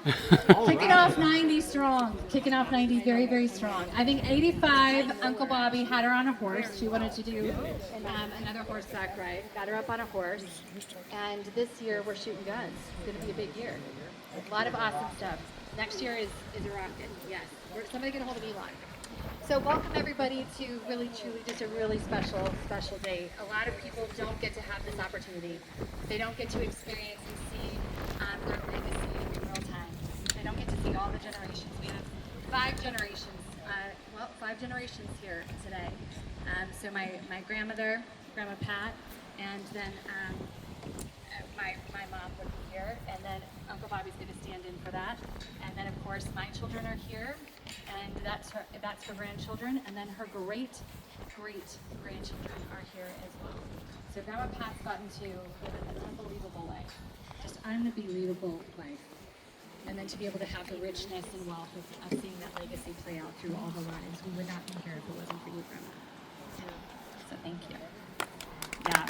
Kicking off 90 strong. Kicking off 90 very, very strong. I think 85, Uncle Bobby had her on a horse. She wanted to do another horseback ride. Got her up on a horse. And this year we're shooting guns. It's going to be a big year. A lot of awesome stuff. Next year is a rocket. Yes. Somebody get a hold of Elon. So welcome everybody to really, truly, just a really special, special day. A lot of people don't get to have this opportunity. They don't get to experience and see their legacy in real time. They don't get to see all the generations. We have five generations, five generations here today. So my grandmother, Grandma Pat, and then my mom would be here, and then Uncle Bobby's going to stand in for that. And then of course my children are here, and that's her grandchildren, and then her great grandchildren are here as well. So Grandma Pat's gotten to live an unbelievable life, just unbelievable life. And then to be able to have the richness and wealth of seeing that legacy play out through all the lives. We would not be here if it wasn't for you, Grandma. So thank you. Yeah.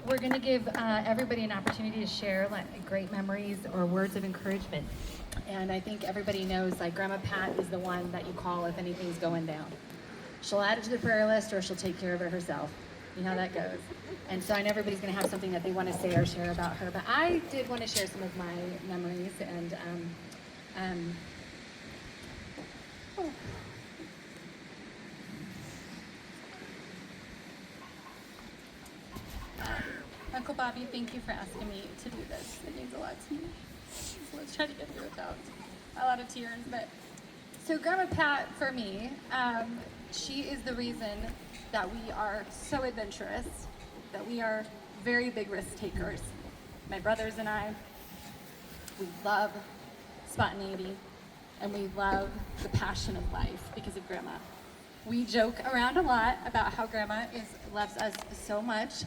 We're going to give everybody an opportunity to share great memories or words of encouragement. And I think everybody knows, like, Grandma Pat is the one that you call if anything's going down. She'll add it to the prayer list, or she'll take care of it herself. You know how that goes. And so I know everybody's going to have something that they want to say or share about her, but I did want to share some of my memories. And Uncle Bobby, thank you for asking me to do this. It means a lot to me. So let's try to get through it without a lot of tears. But so Grandma Pat, for me, she is the reason that we are so adventurous, that we are very big risk takers. My brothers and I, we love spontaneity, and we love the passion of life because of Grandma. We joke around a lot about how Grandma loves us so much,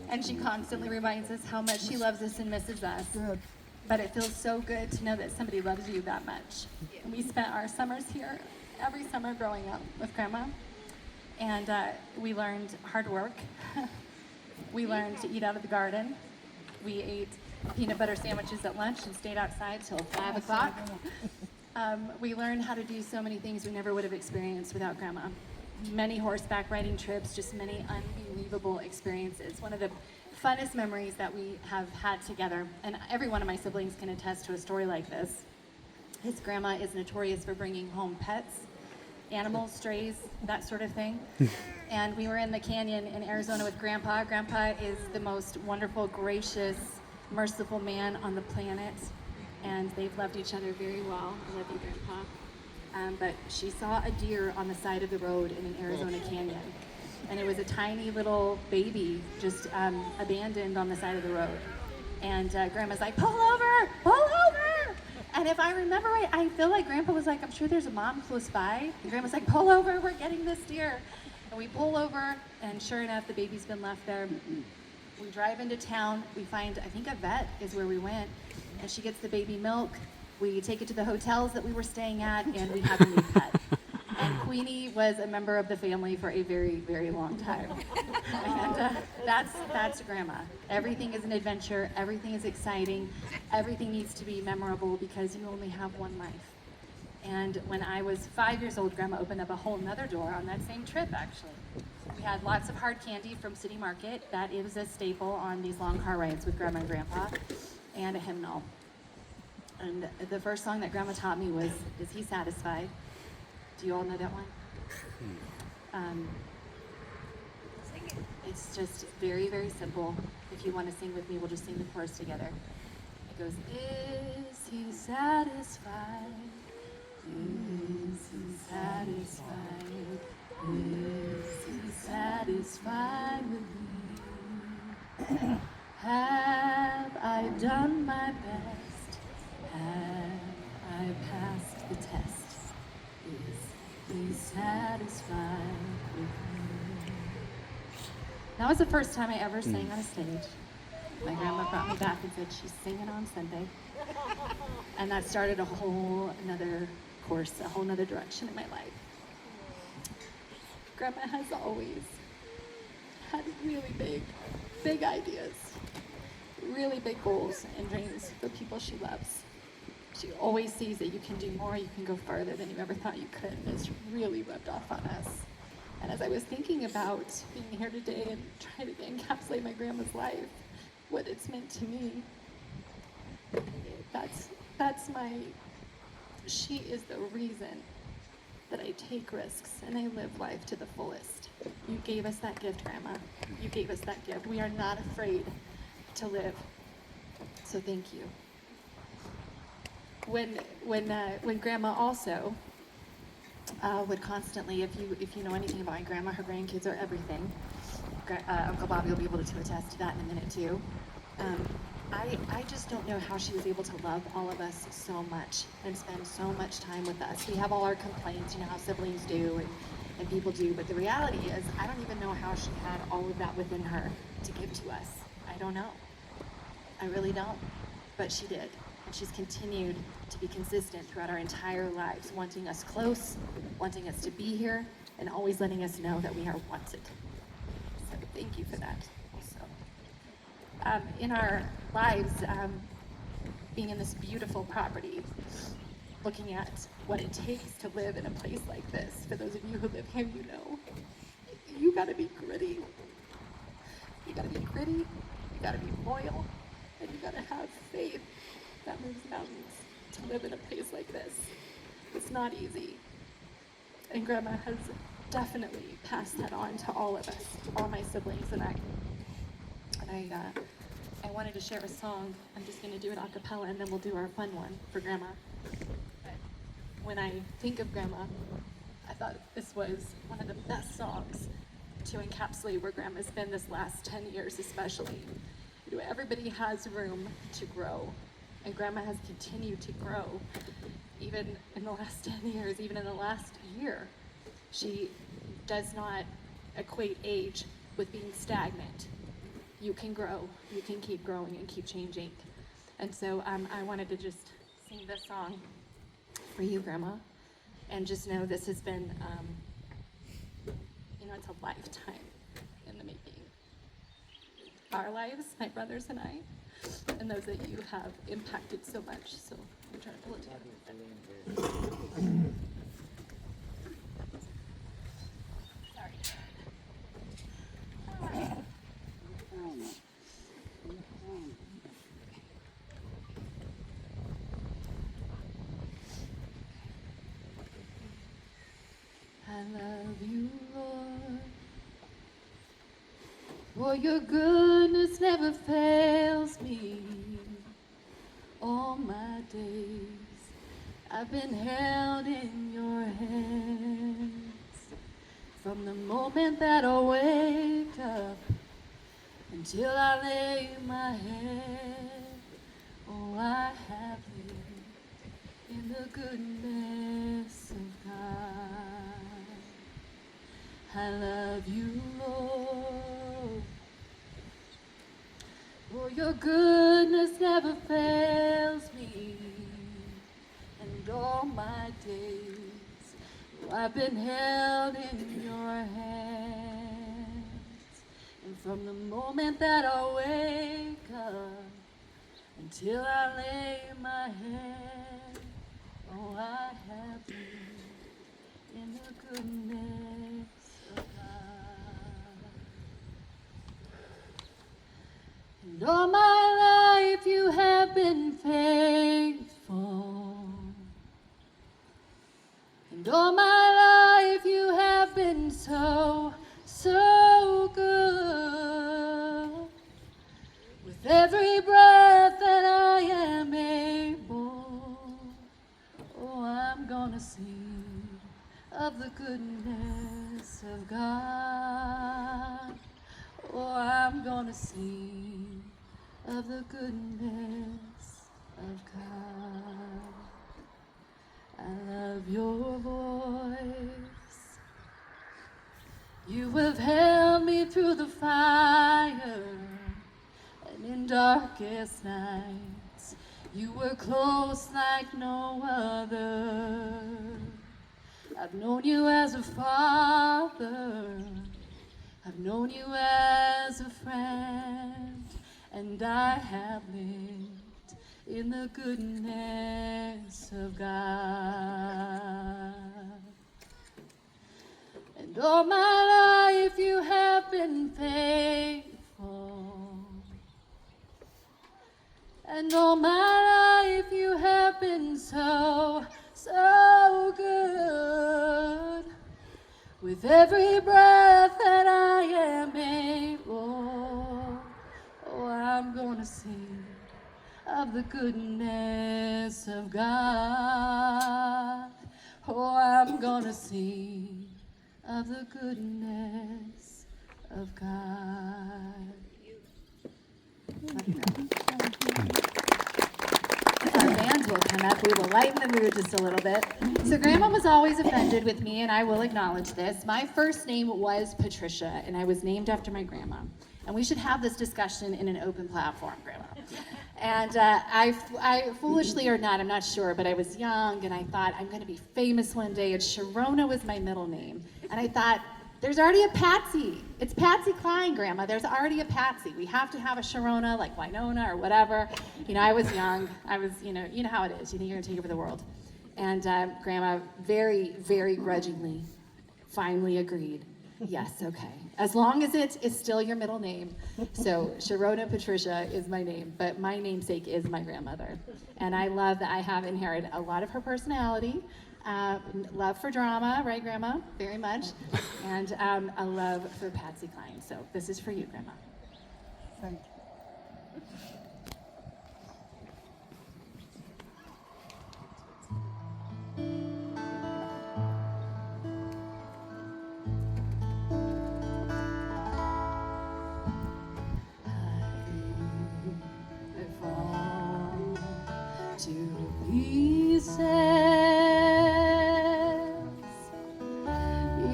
and she constantly reminds us how much she loves us and misses us. But it feels so good to know that somebody loves you that much. And we spent our summers here every summer growing up with Grandma. And we learned hard work. We learned to eat out of the garden. We ate peanut butter sandwiches at lunch and stayed outside till 5 o'clock. We learned how to do so many things we never would have experienced without Grandma. Many horseback riding trips, just many unbelievable experiences. One of the funnest memories that we have had together, and every one of my siblings can attest to a story like this. His grandma is notorious for bringing home pets, animals, strays, that sort of thing. And we were in the canyon in Arizona with Grandpa. Grandpa is the most wonderful, gracious, merciful man on the planet. And they've loved each other very well. I love you, Grandpa. But she saw a deer on the side of the road in an Arizona canyon. And it was a tiny little baby just abandoned on the side of the road. And Grandma's like, pull over, pull over. And if I remember right, I feel like Grandpa was like, I'm sure there's a mom close by. And Grandma's like, pull over, we're getting this deer. And we pull over, and sure enough, the baby's been left there. We drive into town, we find, I think a vet is where we went, and she gets the baby milk. We take it to the hotels that we were staying at, and we have a new pet. And Queenie was a member of the family for a very, very long time. And that's Grandma. Everything is an adventure, everything is exciting, everything needs to be memorable because you only have one life. And when I was 5 years old, Grandma opened up a whole nother door on that same trip, actually. We had lots of hard candy from City Market. That is a staple on these long car rides with Grandma and Grandpa, and a hymnal. And the first song that Grandma taught me was, Is He Satisfied? Do you all know that one? It's just very, very simple. If you want to sing with me, we'll just sing the chorus together. It goes, Is He satisfied? Is He satisfied? Is He satisfied with me? Have I done my best? Have I passed the test? Is He satisfied with me? That was the first time I ever sang on a stage. My grandma brought me back and said she's singing on Sunday. And that started a whole another course, a whole nother direction in my life. Grandma has always had really big ideas. really big goals and dreams for people she loves. She always sees that you can do more, you can go farther than you ever thought you could, and it's really rubbed off on us. And as I was thinking about being here today and trying to encapsulate my grandma's life, what it's meant to me, that's my, she is the reason that I take risks and I live life to the fullest. You gave us that gift, Grandma. You gave us that gift. We are not afraid to live. So thank you. When Grandma also would constantly, if you know anything about my grandma, her grandkids are everything. Uncle Bobby will be able to attest to that in a minute too. I just don't know how she was able to love all of us so much and spend so much time with us. We have all our complaints, you know how siblings do and people do, but the reality is I don't even know how she had all of that within her to give to us. I don't know. I really don't. But she did. And she's continued to be consistent throughout our entire lives, wanting us close, wanting us to be here, and always letting us know that we are wanted. So thank you for that also. In our lives, being in this beautiful property, looking at what it takes to live in a place like this, for those of you who live here, you know, you gotta be gritty. You gotta be gritty, you gotta be loyal, and you gotta have faith that moves mountains to live in a place like this. It's not easy. And Grandma has definitely passed that on to all of us, all my siblings and I. And I wanted to share a song. I'm just gonna do it a cappella and then we'll do our fun one for Grandma. But when I think of Grandma, I thought this was one of the best songs to encapsulate where Grandma's been this last 10 years especially. You know, everybody has room to grow. And Grandma has continued to grow, even in the last 10 years, even in the last year. She does not equate age with being stagnant. You can grow, you can keep growing and keep changing. And so I wanted to just sing this song for you, Grandma, and just know this has been, you know, it's a lifetime in the making. Our lives, my brothers and I, and those that you have impacted so much. So I'm trying to pull it together. Sorry. I love you, Lord, for your goodness never fails me. All my days I've been held in your hands. From the moment that I wake up until I lay my head, oh, I have lived in the goodness of God. I love you, Lord, for your goodness never fails me. And all my days, oh, I've been held in your hands. And from the moment that I wake up until I lay my head, oh, I have lived in the goodness of God. And all my life you have been faithful. And all my life you have been so, so good. With every breath that I am able, oh, I'm gonna sing of the goodness of God. Oh, I'm gonna sing of the goodness of God. I love your voice. You have held me through the fire, and in darkest nights, you were close like no other. I've known you as a father, I've known you as a friend, and I have lived in the goodness of God. And all my life you have been faithful, and all my life you have been so, so good. With every breath that I am able, oh, I'm gonna sing of the goodness of God. Oh, I'm gonna sing of the goodness of God. Our band will come up. We will lighten the mood just a little bit. So Grandma was always offended with me, and I will acknowledge this. My first name was Patricia, and I was named after my grandma. And we should have this discussion in an open platform, Grandma. And I foolishly or not, I'm not sure, but I was young, and I thought I'm going to be famous one day, and Sharona was my middle name. And I thought, there's already a Patsy. It's Patsy Cline, Grandma. There's already a Patsy. We have to have a Sharona, like Winona or whatever. You know, I was young. I was, you know how it is. You think you're going to take over the world. And Grandma very, very grudgingly finally agreed. Yes, okay. As long as it is still your middle name. So Sharona Patricia is my name, but my namesake is my grandmother. And I love that I have inherited a lot of her personality. Love for drama, right, Grandma? Very much. And a love for Patsy Cline. So this is for you, Grandma. Thank you. I fall to pieces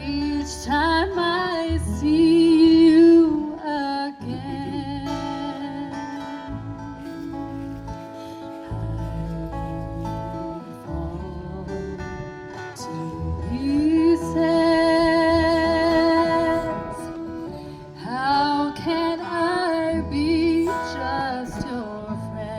each time I see you again. I fall to pieces. How can I be just your friend?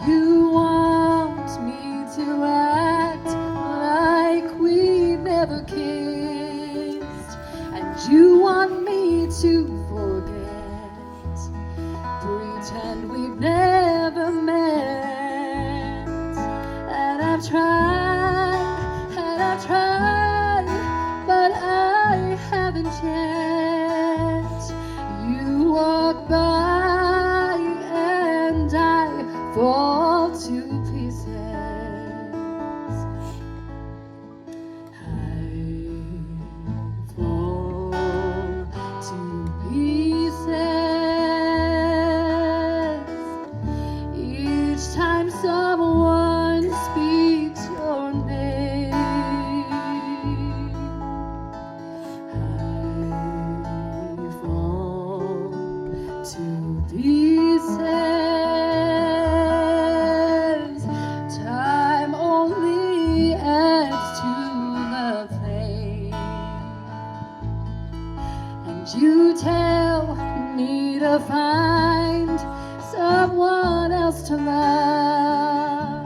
You want me to act like we never kissed, and you want me to forget, pretend we've never met. And I've tried, but I haven't yet. You walk by and I fall to pieces. I fall to pieces each time someone speaks your name. I fall to pieces. Time only adds to the pain. And you tell me to find someone else to love,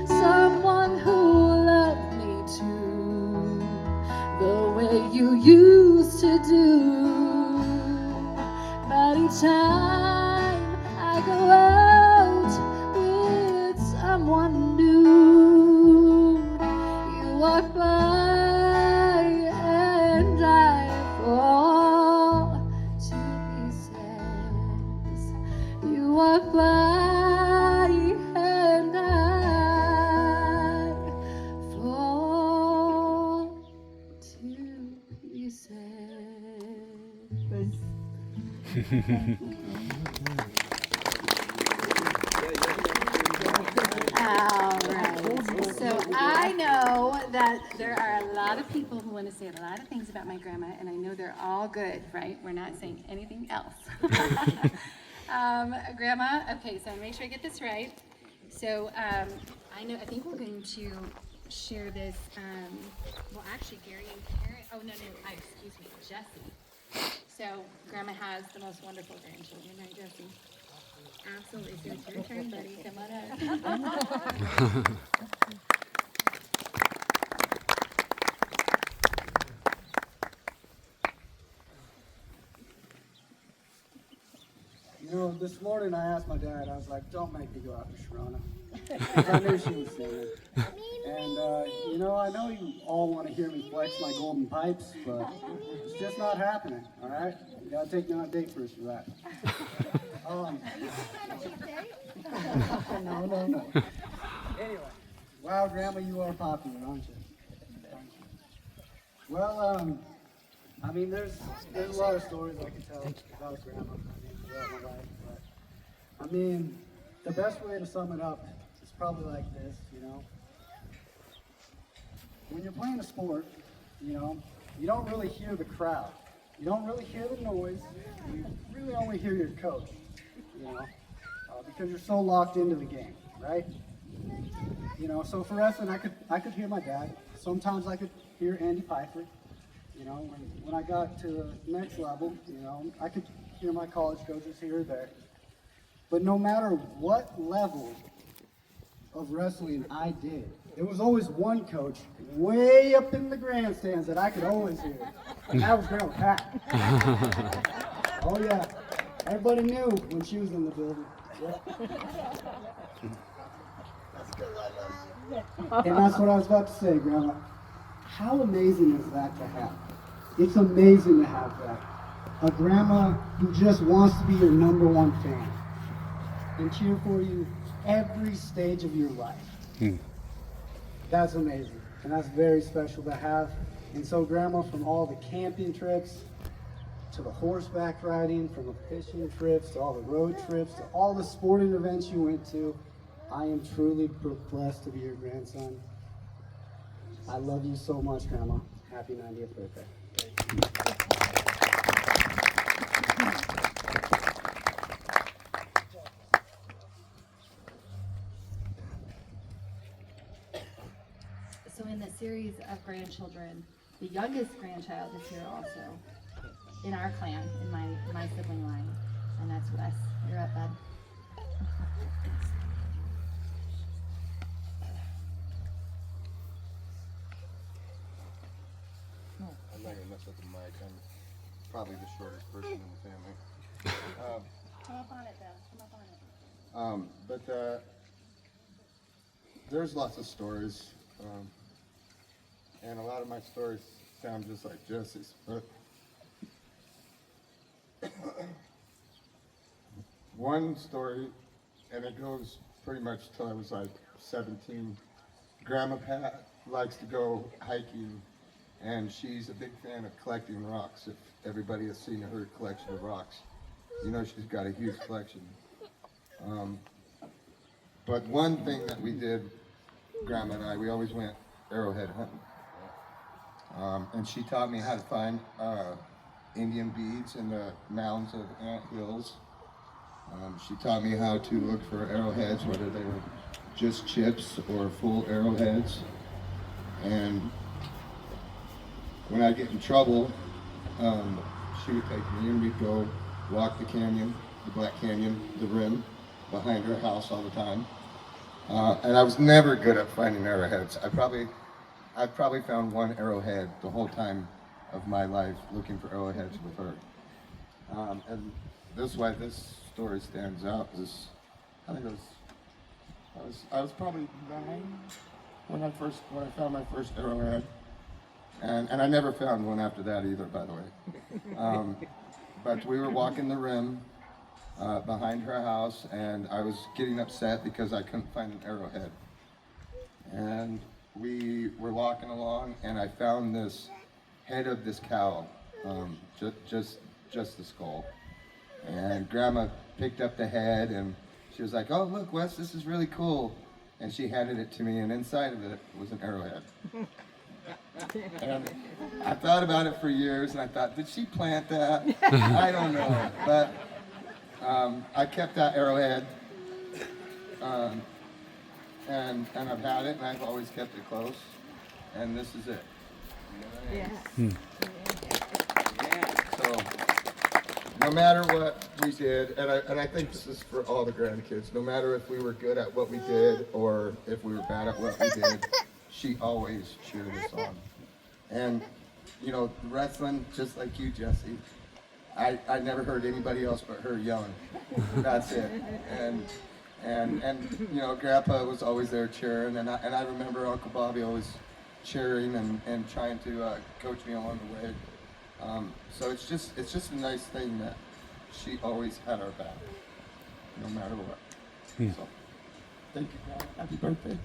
someone who'll love me too, the way you used to do. But each time I go out with someone new, you walk by and I fall to pieces. You walk by and I fall to pieces. All right. So I know that there are a lot of people who want to say a lot of things about my grandma, and I know they're all good, right? We're not saying anything else. Grandma, okay, so make sure I get this right. So I think we're going to share this. Well, actually, Gary and Karen. Oh no, excuse me, Jesse. So Grandma has the most wonderful grandchildren, right, Jesse? Absolutely. So it's your turn, buddy. Come on up. You know, this morning I asked my dad, I was like, don't make me go after Sharona. 'Cause I knew she was singing. And, you know, I know you all want to hear me flex my golden pipes, but it's just not happening, all right? You gotta take me on a date first for that. No. Anyway, wow, Grandma, you are popular, aren't you? Well, I mean, there's a lot of stories I could tell about Grandma. Throughout my life, but I mean, the best way to sum it up is probably like this, you know. When you're playing a sport, you know, you don't really hear the crowd. You don't really hear the noise. You really only hear your coach, you know, because you're so locked into the game, right? You know, so for wrestling, I could hear my dad. Sometimes I could hear Andy Pfeiffer. You know, when I got to the next level, you know, I could hear my college coaches here or there. But no matter what level of wrestling I did, there was always one coach way up in the grandstands that I could always hear. And that was Grandma Pat. Oh yeah, everybody knew when she was in the building. Yeah. And that's what I was about to say, Grandma. How amazing is that to have? It's amazing to have that. A grandma who just wants to be your number one fan and cheer for you every stage of your life. That's amazing, and that's very special to have. And so, Grandma, from all the camping trips to the horseback riding, from the fishing trips to all the road trips to all the sporting events you went to, I am truly blessed to be your grandson. I love you so much, Grandma. Happy 90th birthday. So in the series of grandchildren, the youngest grandchild is here also in our clan, in my sibling line, and that's Wes. You're up, bud. I'm not gonna mess up the mic. I'm probably the shortest person in the family. Come up on it, though. Come up on it. But there's lots of stories, and a lot of my stories sound just like Jesse's. But one story, and it goes pretty much till I was like 17. Grandma Pat likes to go hiking, and she's a big fan of collecting rocks. If everybody has seen her collection of rocks, you know she's got a huge collection. But one thing that we did, Grandma and I, we always went arrowhead hunting. And she taught me how to find Indian beads in the mounds of ant hills. She taught me how to look for arrowheads, whether they were just chips or full arrowheads. And when I get in trouble, she would take me and we'd go walk the canyon, the Black Canyon, the rim, behind her house all the time. And I was never good at finding arrowheads. I've probably found one arrowhead the whole time of my life looking for arrowheads with her. And this is why this story stands out. I think I was probably 9 when I found my first arrowhead. And I never found one after that either, by the way. But we were walking the rim behind her house, and I was getting upset because I couldn't find an arrowhead. And we were walking along, and I found this head of this cow, just the skull. And Grandma picked up the head, and she was like, "Oh, look, Wes, this is really cool." And she handed it to me, and inside of it was an arrowhead. And I thought about it for years, and I thought, did she plant that? I don't know. But I kept that arrowhead, and I've had it, and I've always kept it close. And this is it. Yeah. So no matter what we did, and I think this is for all the grandkids, no matter if we were good at what we did or if we were bad at what we did, she always cheered us on. And, you know, wrestling, just like you, Jesse, I never heard anybody else but her yelling. That's it. And you know, Grandpa was always there cheering, and I remember Uncle Bobby always cheering and trying to coach me along the way. So it's just a nice thing that she always had our back, no matter what. So, thank you, Grandma. Happy birthday.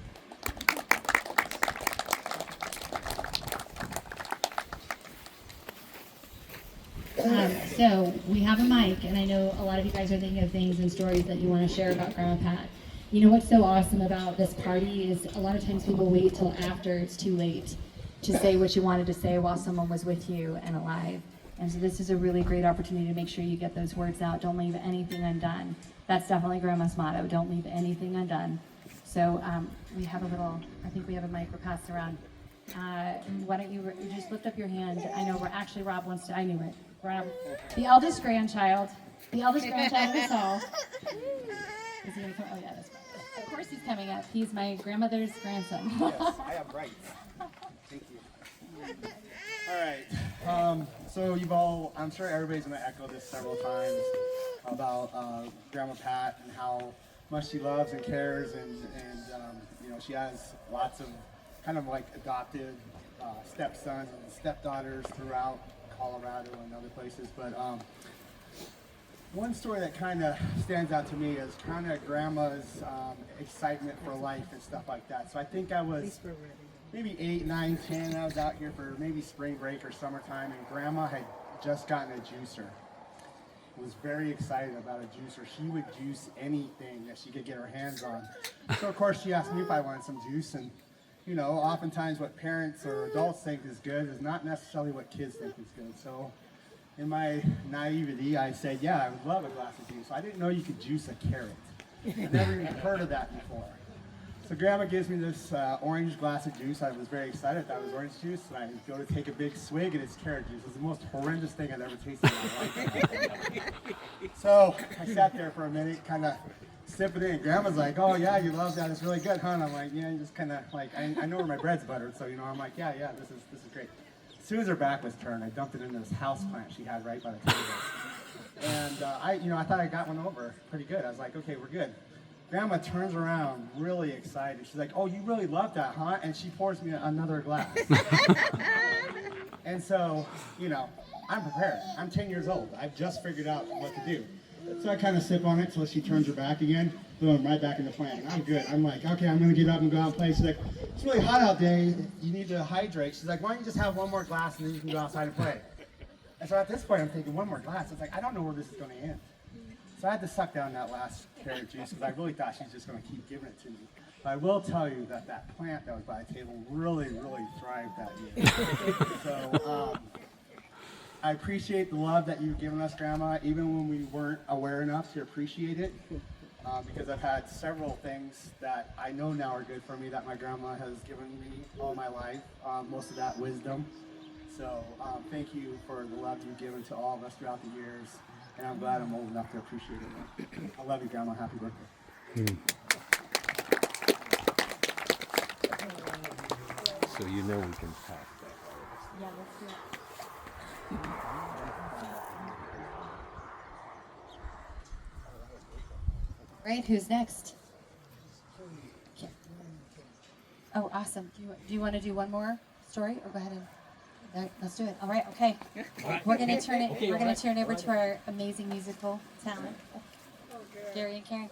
So we have a mic, and I know a lot of you guys are thinking of things and stories that you want to share about Grandma Pat. You know what's so awesome about this party is a lot of times people wait till after it's too late to say what you wanted to say while someone was with you and alive. And so this is a really great opportunity to make sure you get those words out. Don't leave anything undone. That's definitely Grandma's motto. Don't leave anything undone. So we have a little, I think we have a mic we're passing around. Why don't you just lift up your hand? I know we're actually, Rob wants to, I knew it. Rob, the eldest grandchild of us all. Is he gonna come? Oh yeah, that's right. Of course he's coming up. He's my grandmother's grandson. Yes, I have rights. Thank you. All right. So you've all, I'm sure everybody's gonna echo this several times about Grandma Pat and how much she loves and cares, and you know, she has lots of kind of like adopted stepsons and stepdaughters throughout Colorado and other places. But one story that kind of stands out to me is kind of Grandma's excitement for life and stuff like that. So I think I was maybe 8, 9, 10. I was out here for maybe spring break or summertime, and Grandma had just gotten a juicer. Was very excited about a juicer. She would juice anything that she could get her hands on. So of course she asked me if I wanted some juice, and you know, oftentimes what parents or adults think is good is not necessarily what kids think is good. So in my naivety, I said, yeah, I would love a glass of juice. I didn't know you could juice a carrot. I've never even heard of that before. So Grandma gives me this orange glass of juice. I was very excited that it was orange juice, and I go to take a big swig, and it's carrot juice. It's the most horrendous thing I've ever tasted in my life. So I sat there for a minute, kind of sipping it, and Grandma's like, oh yeah, you love that, it's really good, huh? And I'm like, yeah, just kind of like, I know where my bread's buttered, so you know, I'm like, yeah, this is great. As soon as her back was turned, I dumped it into this house plant she had right by the table. And I thought I got one over pretty good. I was like, okay, we're good. Grandma turns around really excited. She's like, oh, you really love that, huh? And she pours me another glass. And so, you know, I'm prepared. I'm 10 years old. I've just figured out what to do. So I kind of sip on it until she turns her back again. Boom, right back in the plant. I'm good. I'm like, okay, I'm going to get up and go out and play. She's like, it's really hot out there. You need to hydrate. She's like, why don't you just have one more glass and then you can go outside and play? And so at this point, I'm thinking, one more glass. It's like, I don't know where this is going to end. So I had to suck down that last carrot juice because I really thought she's just going to keep giving it to me. But I will tell you that that plant that was by the table really, really thrived that year. So I appreciate the love that you've given us, Grandma, even when we weren't aware enough to appreciate it. Because I've had several things that I know now are good for me that my grandma has given me all my life. Most of that wisdom. So thank you for the love you've given to all of us throughout the years. And I'm glad I'm old enough to appreciate it. I love you, Grandma. Happy birthday. So you know we can pack that. Yeah, let's do it. Right, who's next? Okay. Oh, awesome. Do you want to do one more story, or go ahead and let's do it. All right, okay. We're gonna turn it. We're gonna turn over to our amazing musical talent, Gary and Karen.